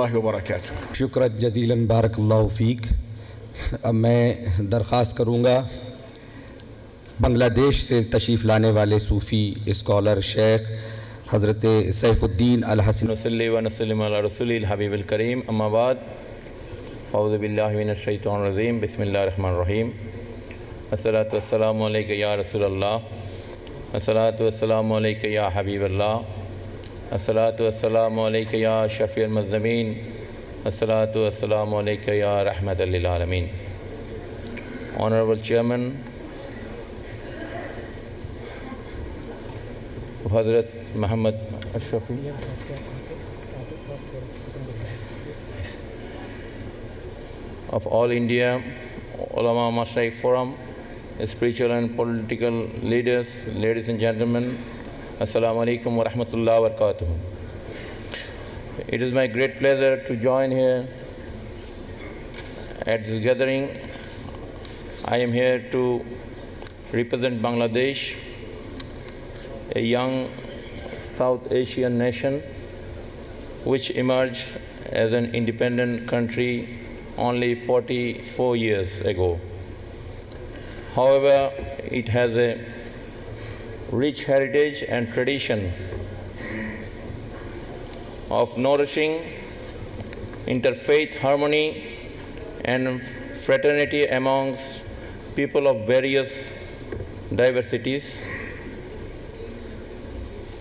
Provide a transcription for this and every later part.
वबरकातुहू। शुक्र जज़ीलन बारकल्लाहु फ़ीक। अब मैं दरख्वास्त करूँगा बांग्लादेश से तशरीफ़ लाने वाले सूफ़ी स्कॉलर शेख हज़रत सैफ़ुद्दीन अल हसन नसल्ली व नसल्लिम अला रसूलिल हबीबिल करीम अम्मा बाद औज़ु बिल्लाहि मिनश शैतानिर रजीम बिस्मिल्लाहिर रहमानिर रहीम अस्सलातु वस्सलामु अलैका या रसूलल्लाह अस्सलातु वस्सलामु अलैका या हबीबल्लाह अस्सलातु वस्सलामु अलैका या शफ़ीअल मुज़्निबीन अस्सलातु वस्सलामु अलैका या रहमतल लिल आलमीन। Honorable Chairman of Hazrat Muhammad Ashrafi of All India Ulama Mashaikh Forum, spiritual and political leaders, ladies and gentlemen, Assalamu alaikum wa rahmatullahi wa barakatuh. It is my great pleasure to join here at this gathering. I am here to represent Bangladesh, a young South Asian nation which emerged as an independent country only 44 years ago. However, it has a rich heritage and tradition of nourishing interfaith harmony and fraternity amongst people of various diversities.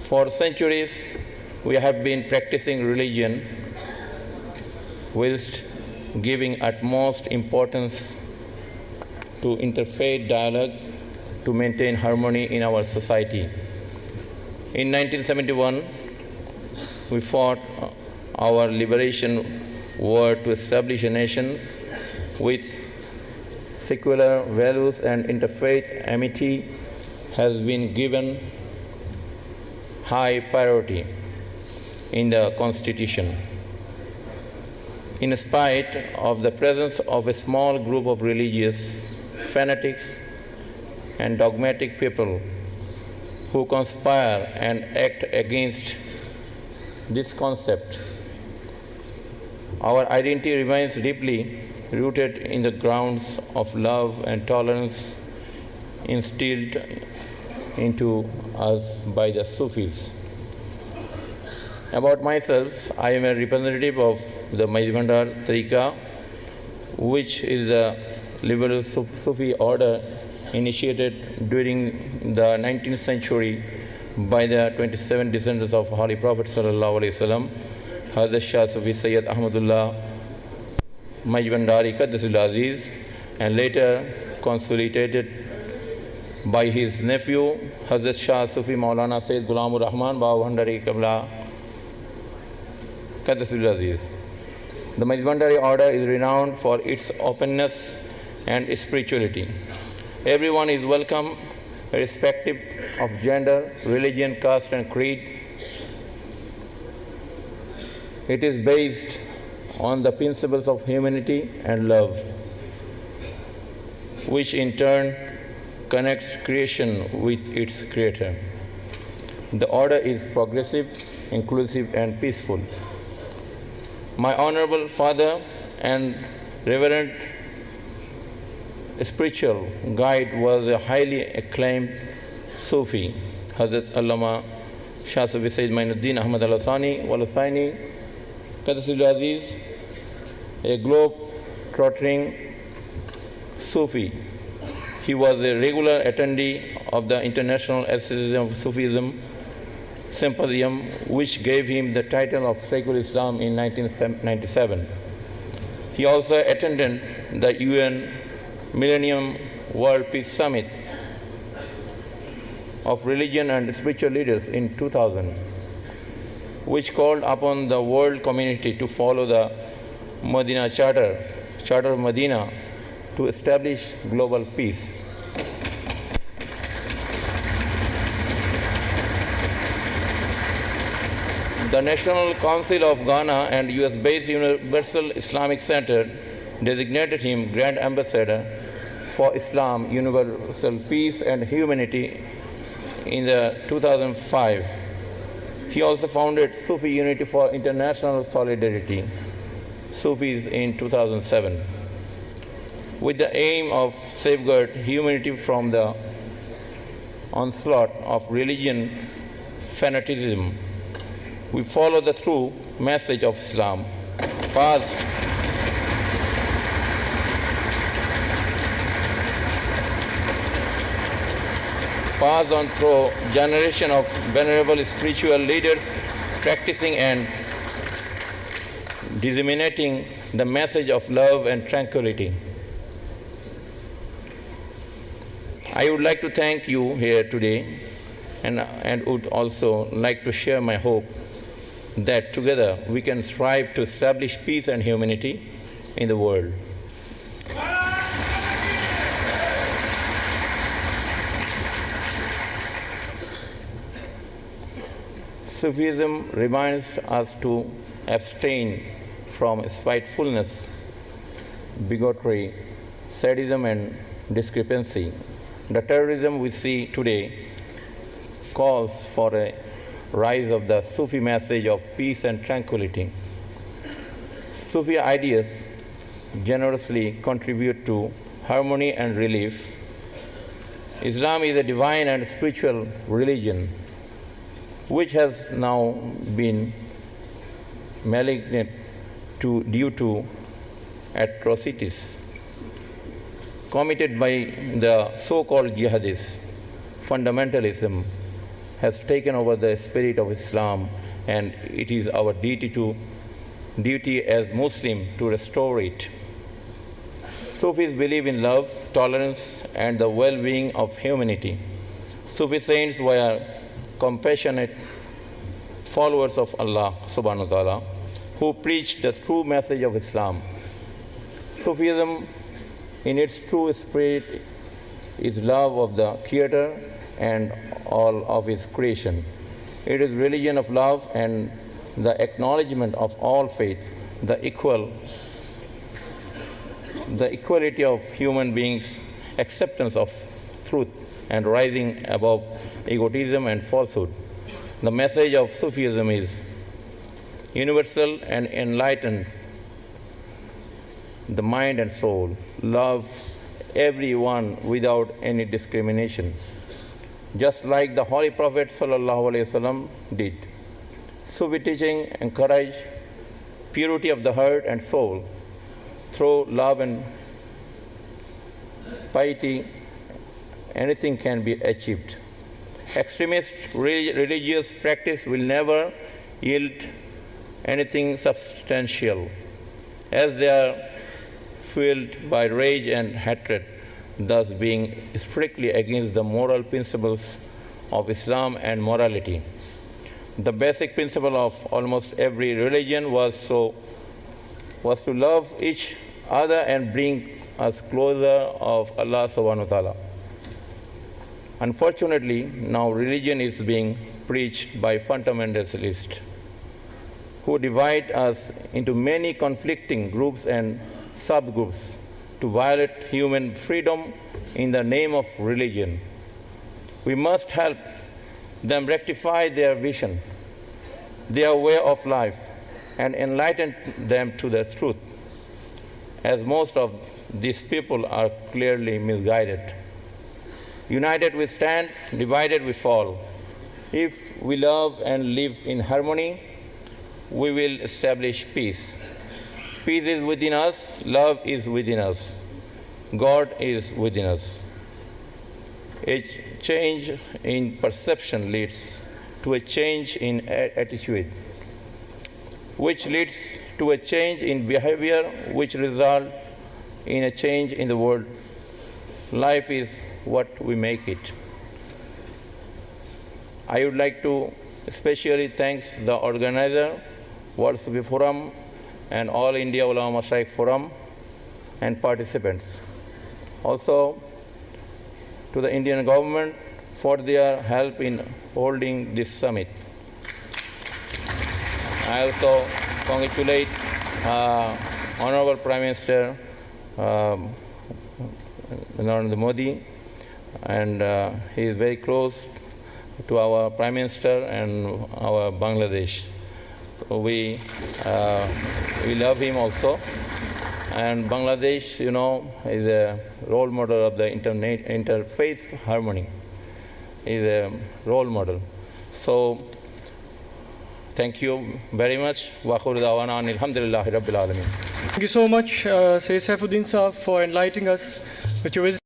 For centuries, we have been practicing religion whilst giving utmost importance to interfaith dialogue to maintain harmony in our society. In 1971, we fought our liberation war to establish a nation with secular values, and interfaith amity has been given high priority in the Constitution. In spite of the presence of a small group of religious fanatics and dogmatic people who conspire and act against this concept, our identity remains deeply rooted in the grounds of love and tolerance instilled into us by the Sufis. About myself, I am a representative of the Majbandar Tariqa, which is a liberal Sufi order initiated during the 19th century by the 27 descendants of Holy Prophet Sallallahu Alaihi Wasallam, Hazrat Shah Sufi Sayyid Ahmadullah Majbandari Qaddasul Aziz, and later consolidated by his nephew Hazrat Shah Sufi Maulana Sayyid Ghulamur Rahman Bhabhandari Qabla Qaddasul Aziz. The Majbandari order is renowned for its openness and spirituality. Everyone is welcome, irrespective of gender, religion, caste, and creed. It is based on the principles of humanity and love, which in turn connects creation with its creator. The order is progressive, inclusive, and peaceful. My honorable father and reverend spiritual guide was a highly acclaimed Sufi, Hazrat Allama Shah Sufi Sayyid Mainuddin Ahmad al-Hassani wal-Husaini Qaddasul Aziz, a globe-trotting Sufi. He was a regular attendee of the International Association of Sufism Symposium, which gave him the title of Shaykhul Islam in 1997. He also attended the UN Millennium World Peace Summit of Religion and Spiritual Leaders in 2000, which called upon the world community to follow the Medina Charter of Medina to establish global peace. The National Council of Ghana and US-based Universal Islamic Center designated him Grand Ambassador for Islam, Universal Peace and Humanity in the 2005. He also founded Sufi Unity for International Solidarity, Sufis, in 2007, with the aim of safeguard humanity from the onslaught of religion fanaticism. We follow the true message of Islam, passed on through generation of venerable spiritual leaders, practicing and disseminating the message of love and tranquility. I would like to thank you here today, and would also like to share my hope that together we can strive to establish peace and humanity in the world. Sufism reminds us to abstain from spitefulness, bigotry, sadism, and discrepancy. The terrorism we see today calls for a rise of the Sufi message of peace and tranquility. Sufi ideas generously contribute to harmony and relief. Islam is a divine and spiritual religion which has now been malignant due to atrocities committed by the so-called jihadists. Fundamentalism has taken over the spirit of Islam, and it is our duty as Muslims to restore it. Sufis believe in love, tolerance, and the well-being of humanity. Sufi saints were compassionate followers of Allah subhanahu wa ta'ala who preached the true message of Islam. Sufism in its true spirit is love of the Creator and all of His creation. It is religion of love and the acknowledgement of all faith, the equality of human beings, acceptance of truth, and rising above egotism and falsehood. The message of Sufism is universal and enlightened the mind and soul. Love everyone without any discrimination, just like the Holy Prophet ﷺ did. Sufi teaching encourage purity of the heart and soul. Through love and piety, anything can be achieved. Extremist religious practice will never yield anything substantial, as they are fueled by rage and hatred, thus being strictly against the moral principles of Islam and morality. The basic principle of almost every religion was to love each other and bring us closer of Allah subhanahu wa ta'ala. Unfortunately, now religion is being preached by fundamentalists who divide us into many conflicting groups and subgroups to violate human freedom in the name of religion. We must help them rectify their vision, their way of life, and enlighten them to the truth, as most of these people are clearly misguided. United we stand, divided we fall. If we love and live in harmony, we will establish peace. Peace is within us, love is within us, God is within us. A change in perception leads to a change in attitude, which leads to a change in behavior, which results in a change in the world. Life is what we make it. I would like to especially thank the organizer, World Sufi Forum, and All India Ulama Mashaikh Forum and participants. Also to the Indian government for their help in holding this summit. I also congratulate Honorable Prime Minister Narendra Modi, and he is very close to our Prime Minister and our Bangladesh. So we love him also. And Bangladesh, you know, is a role model of the interfaith harmony. Is a role model. So thank you very much. Wa akhiru da'wana alhamdulillahi rabbil alamin. Thank you so much, Sayyid Saifuddin Saab, for enlightening us with your wisdom.